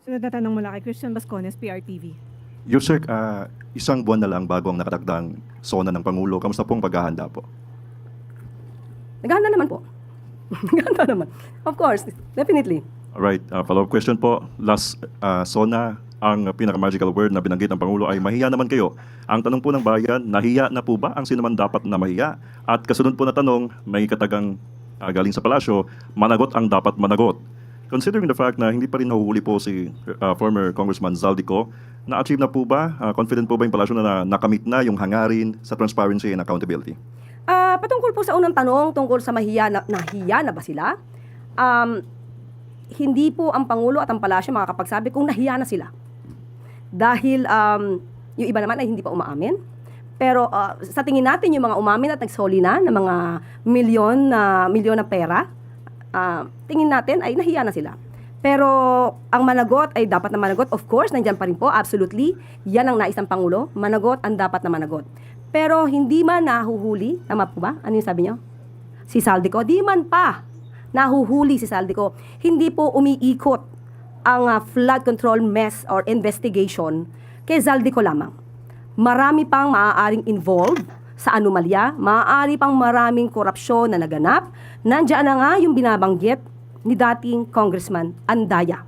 Sunod na tanong mula kay Christian Bascones, PRTV. Yusek, isang buwan na lang bago ang nakatakdang SONA ng Pangulo. Kamusta pong paghahanda po? Naghahanda naman po. Naghahanda naman. Of course, definitely. Alright, follow-up question po. Last SONA, ang pinaka-magical word na binanggit ng Pangulo ay mahiya naman kayo. Ang tanong po ng bayan, nahiya na po ba ang sino man dapat na mahiya? At kasunod po na tanong, may katagang galing sa palasyo, managot ang dapat managot. Considering the fact na hindi pa rin nahuhuli po si former Congressman Zaldico, na-achieve na po ba, confident po ba yung palasyo na nakamit na yung hangarin sa transparency and accountability? Patungkol po sa unang tanong, tungkol sa nahiya na ba sila? Hindi po ang Pangulo at ang Palasyo makakapagsabi kung nahiya na sila. Dahil yung iba naman ay hindi pa umaamin. Pero sa tingin natin, yung mga umamin at nagsoli na ng mga milyon na pera, tingin natin ay nahiya na sila. Pero ang managot ay dapat na managot. Of course, nandyan pa rin po, absolutely. Yan ang nais ng Pangulo. Managot ang dapat na managot. Pero hindi man nahuhuli, tama po ba? Ano yung sabi niyo? Si Zaldico, di man pa nahuhuli si Zaldico. Hindi po umiikot ang flood control mess or investigation kay Zaldico lamang. Marami pang maaaring involved sa anomalya, maaari pang maraming korupsyon na naganap. Nandiyan na nga yung binabanggit ni dating Congressman Andaya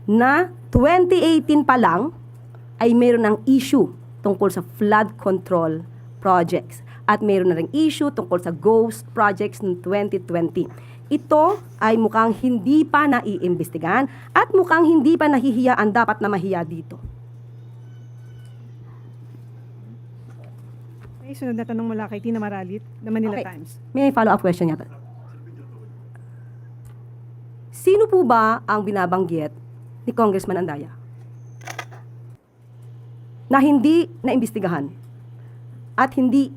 na 2018 pa lang ay mayroon ng issue tungkol sa flood control projects at mayroon na ring issue tungkol sa ghost projects ng 2020. Ito ay mukhang hindi pa naiimbestigahan at mukhang hindi pa nahihiya ang dapat na mahiya dito. Okay, sunod na tanong mula kay Tina Maralit, The Manila Okay. Times. May follow-up question yata. Sino po ba ang binabanggit ni Congressman Andaya na hindi naimbestigahan at hindi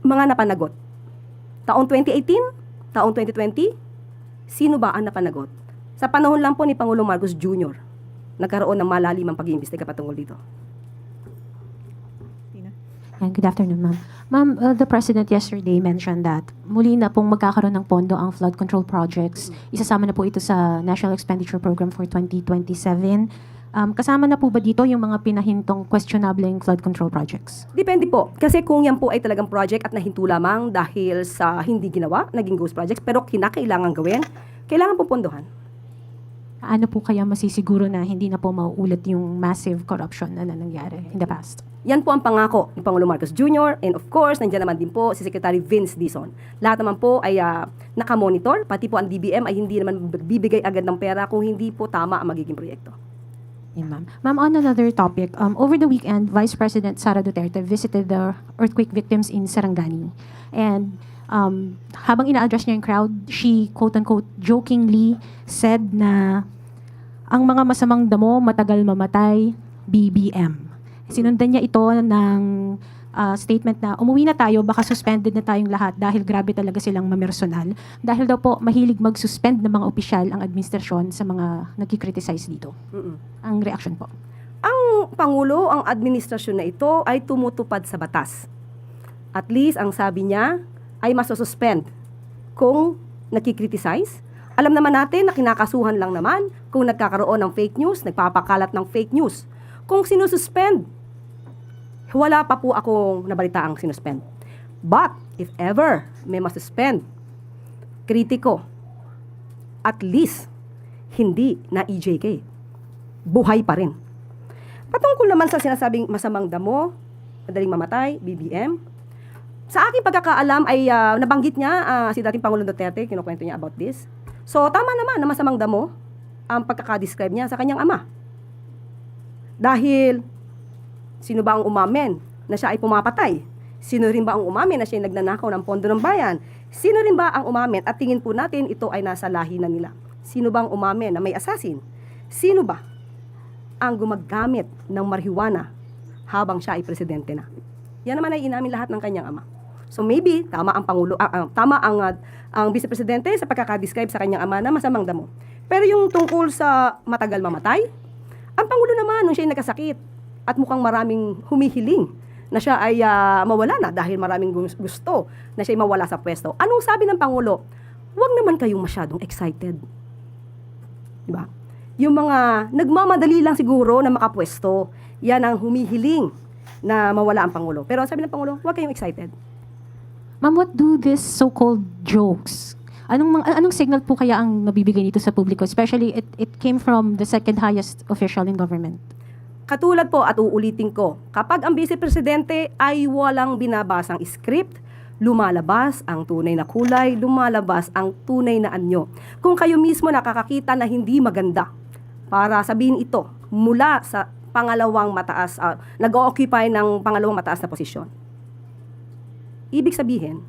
mga napanagot? Taong 2018, taong 2020, sino ba ang napanagot? Sa panahon lang po ni Pangulong Marcos Jr., nagkaroon ng malalimang pag-iimbestiga patungkol dito. Tina. And good afternoon, ma'am. Ma'am, the President yesterday mentioned that muli na pong magkakaroon ng pondo ang flood control projects. Isasama na po ito sa National Expenditure Program for 2027. Kasama na po ba dito yung mga pinahintong questionable flood control projects? Depende po. Kasi kung yan po ay talagang project at nahinto lamang dahil sa hindi ginawa, naging ghost projects, pero kinakailangan gawin, kailangan po pondohan. Ano po kaya masisiguro na hindi na po mauulit yung massive corruption na nangyari in the past? Yan po ang pangako ni Pangulong Marcos Jr. And of course, nandiyan naman din po si Secretary Vince Dizon. Lahat naman po ay nakamonitor, pati po ang DBM ay hindi naman bibigay agad ng pera kung hindi po tama ang magiging proyekto. Yeah, ma'am. Ma'am, on another topic, over the weekend, Vice President Sara Duterte visited the earthquake victims in Sarangani. And habang ina-address niya yung crowd, she quote-unquote jokingly said na ang mga masamang damo matagal mamatay, BBM. Sinundan niya ito ng statement na umuwi na tayo, baka suspended na tayong lahat dahil grabe talaga silang mamersonal. Dahil daw po mahilig mag-suspend ng mga opisyal ang administrasyon sa mga nagkikriticize dito. Ang reaction po. Ang Pangulo, ang administrasyon na ito ay tumutupad sa batas. At least, ang sabi niya ay masususpend kung nakikriticize. Alam naman natin na kinakasuhan lang naman kung nagkakaroon ng fake news, nagpapakalat ng fake news. Kung sinususpend, wala pa po akong nabalitaang sinuspend. But, if ever may masuspend, kritiko, at least, hindi na EJK. Buhay pa rin. Patungkol naman sa sinasabing masamang damo, madaling mamatay, BBM, sa aking pagkakaalam ay nabanggit niya si dating Pangulong Duterte, kinukwento niya about this. So, tama naman na masamang damo ang pagkakadescribe niya sa kanyang ama. Dahil, sino ba ang umamin na siya ay pumapatay? Sino rin ba ang umamin na siya ay nagnanakaw ng pondo ng bayan? Sino rin ba ang umamin? At tingin po natin, ito ay nasa lahi na nila. Sino ba ang umamin na may assassin? Sino ba ang gumagamit ng marijuana habang siya ay presidente na? Yan naman ay inamin lahat ng kanyang ama. So maybe, tama ang Pangulo, tama ang Vice Presidente sa pagkakadescribe sa kanyang ama na masamang damo. Pero yung tungkol sa matagal mamatay, ang Pangulo naman, nung siya ay nagkasakit, at mukhang maraming humihiling na siya ay mawala na dahil maraming gusto na siya ay mawala sa pwesto. Anong sabi ng Pangulo? Huwag naman kayong masyadong excited. Diba? yung mga nagmamadali lang siguro na makapwesto. Yan ang humihiling na mawala ang Pangulo. Pero ang sabi ng Pangulo, huwag kayong excited. Ma'am, what do this so-called jokes? Anong signal po kaya ang nabibigay nito sa publiko? Especially, it came from the second highest official in government. Katulad po at uulitin ko, kapag ang Vice Presidente ay walang binabasang script, lumalabas ang tunay na kulay, lumalabas ang tunay na anyo. Kung kayo mismo nakakakita na hindi maganda, para sabihin ito mula sa pangalawang mataas, nag-occupy ng pangalawang mataas na posisyon. Ibig sabihin,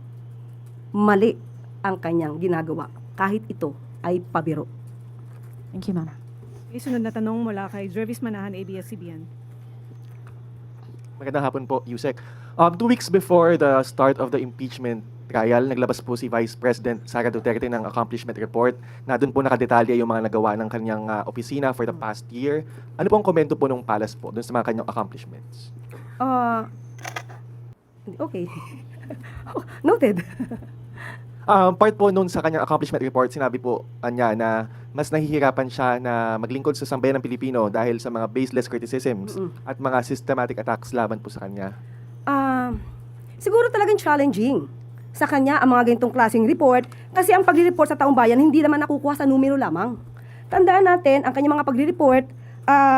mali ang kanyang ginagawa kahit ito ay pabiro. Thank you, ma'am. Okay, sunod na tanong mula kay Jervis Manahan, ABS-CBN. Magandang hapon po, Yusek. 2 weeks before the start of the impeachment trial, naglabas po si Vice President Sara Duterte ng accomplishment report na doon po nakadetalya yung mga nagawa ng kanyang opisina for the past year. Ano pong komento po ng Palace po doon sa mga kanyang accomplishments? Okay. Noted. Part po noon sa kanyang accomplishment report, sinabi po niya na mas nahihirapan siya na maglingkod sa sambayan ng Pilipino dahil sa mga baseless criticisms at mga systematic attacks laban po sa kanya. Siguro talagang challenging sa kanya ang mga ganitong klaseng report kasi ang pagre-report sa taong bayan hindi naman nakukuha sa numero lamang. Tandaan natin, ang kanyang mga pagre-report,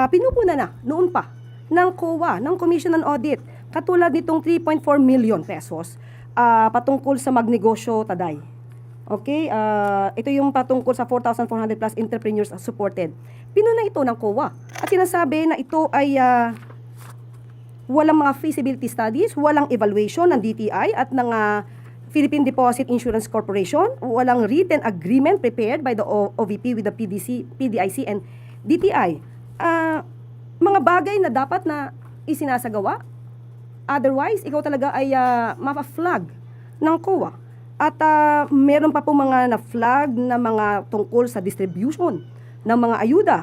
pinupuna na noon pa ng COA, ng Commission on Audit, katulad nitong 3.4 million pesos patungkol sa magnegosyo taday. Okay? Ito yung patungkol sa 4,400 plus entrepreneurs supported. Pinuna ito ng COA at sinasabi na ito ay walang mga feasibility studies, walang evaluation ng DTI at ng Philippine Deposit Insurance Corporation, walang written agreement prepared by the OVP with the PDIC and DTI. Mga bagay na dapat na isinasagawa, otherwise, ikaw talaga ay mapa-flag ng COA. At meron pa po mga na-flag na mga tungkol sa distribution ng mga ayuda.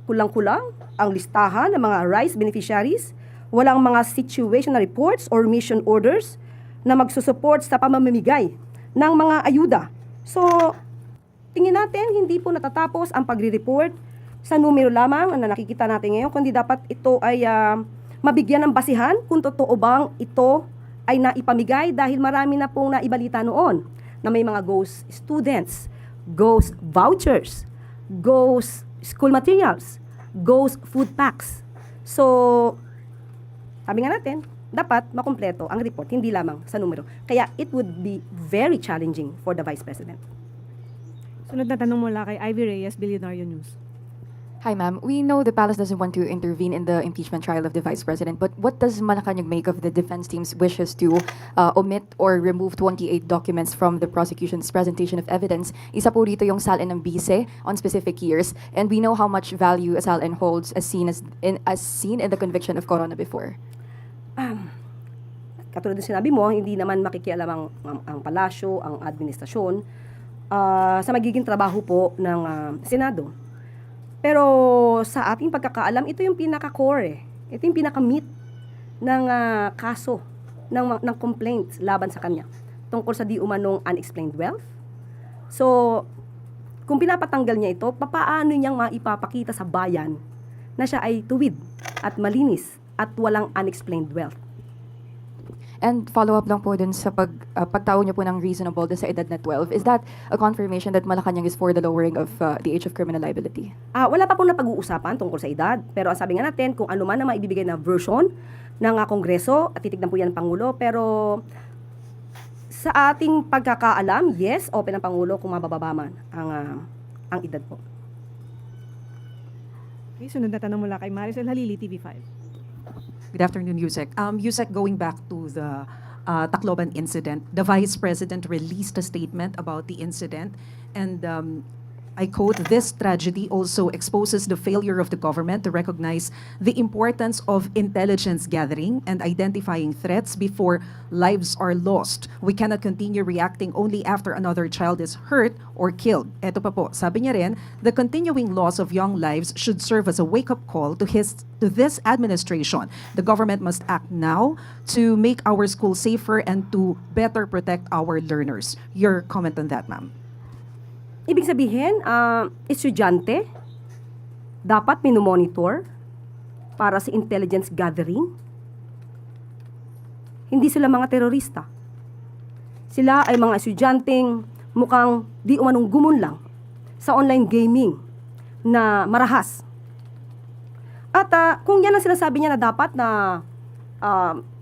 Kulang-kulang ang listahan ng mga rice beneficiaries, walang mga situational reports or mission orders na magsusupport sa pamamimigay ng mga ayuda. So, tingin natin, hindi po natatapos ang pagre-report sa numero lamang na nakikita natin ngayon, kundi dapat ito ay mabigyan ng basihan kung totoo bang ito ay naipamigay dahil marami na pong naibalita noon na may mga ghost students, ghost vouchers, ghost school materials, ghost food packs. So, sabi nga natin, dapat makumpleto ang report, hindi lamang sa numero. Kaya it would be very challenging for the Vice President. Sunod na tanong mula kay Ivy Reyes, Billionario News. Hi, ma'am. We know the palace doesn't want to intervene in the impeachment trial of the vice president, but what does Malacanang make of the defense team's wishes to omit or remove 28 documents from the prosecution's presentation of evidence? Isa po rito yung SALN ng BISE on specific years, and we know how much value SALN holds as seen in the conviction of Corona before. Katulad ng sinabi mo, hindi naman makikialam ang palasyo, ang administrasyon sa magiging trabaho po ng Senado. Pero sa ating pagkakaalam, ito yung pinaka-core. Ito yung pinaka-meat ng kaso, ng complaints laban sa kanya tungkol sa di umanong unexplained wealth. So, kung pinapatanggal niya ito, papaano niyang maipapakita sa bayan na siya ay tuwid at malinis at walang unexplained wealth? And follow-up lang po dun sa pagtawag niyo po ng reasonable dun sa edad na 12. Is that a confirmation that Malacanang is for the lowering of the age of criminal liability? Wala pa pong napag-uusapan tungkol sa edad. Pero ang sabi nga natin, kung ano man na maibibigay na version ng Kongreso, at titignan po yan ng Pangulo. Pero sa ating pagkakaalam, yes, open ang Pangulo kung mabababa man ang edad po. Okay, sunod na tanong mula kay Maricel Halili, TV5. Good afternoon, Yusek. Yusek, going back to the Tacloban incident, the Vice President released a statement about the incident, and I quote, "This tragedy also exposes the failure of the government to recognize the importance of intelligence gathering and identifying threats before lives are lost. We cannot continue reacting only after another child is hurt or killed." Ito pa po, sabi niya rin, "The continuing loss of young lives should serve as a wake-up call to this administration. The government must act now to make our schools safer and to better protect our learners." Your comment on that, ma'am? ibig sabihin, estudyante, dapat minomonitor para sa intelligence gathering. Hindi sila mga terorista. Sila ay mga estudyanteng mukhang di umanong gumunlang sa online gaming na marahas. At kung yan ang sinasabi niya na dapat na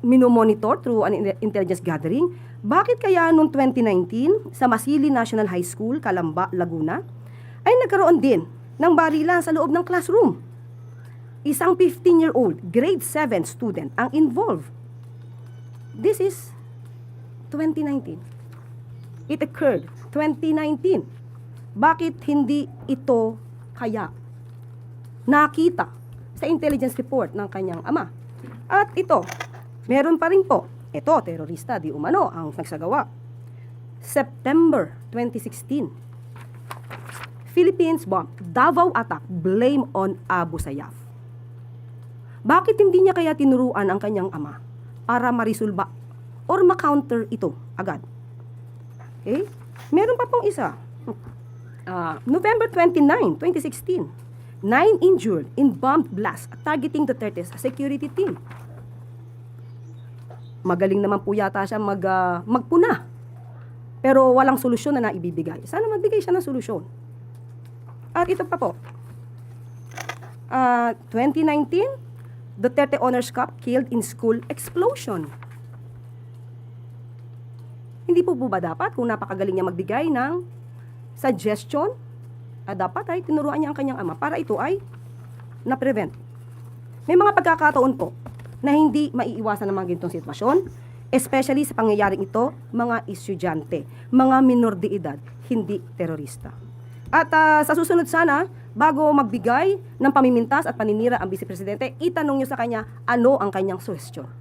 minomonitor through an intelligence gathering, bakit kaya noong 2019 sa Masili National High School, Calamba, Laguna, ay nagkaroon din ng barilan sa loob ng classroom? Isang 15-year-old, grade 7 student ang involved. This is 2019. It occurred 2019. Bakit hindi ito kaya nakita sa intelligence report ng kanyang ama? At ito, meron pa rin po. Ito, terorista, di umano ang nagsagawa. September 2016. Philippines bomb, Davao attack, blame on Abu Sayyaf. Bakit hindi niya kaya tinuruan ang kanyang ama para marisulba or ma-counter ito agad? Okay? Meron pa pong isa. November 29, 2016. 9 injured in bomb blast targeting Duterte's security team. Magaling naman po yata siya magpuna. Pero walang solusyon na naibibigay. Sana magbigay siya ng solusyon. At ito pa po. 2019, Duterte Honors Cup killed in school explosion. Hindi po ba dapat kung napakagaling niya magbigay ng suggestion, dapat ay tinuruan niya ang kanyang ama para ito ay na-prevent. May mga pagkakataon po na hindi maiiwasan ng mga ganitong sitwasyon, especially sa pangyayaring ito, mga estudyante, mga minor de edad, hindi terorista. At sa susunod sana, bago magbigay ng pamimintas at paninira ang Vice Presidente, itanong niyo sa kanya ano ang kanyang suhestyon.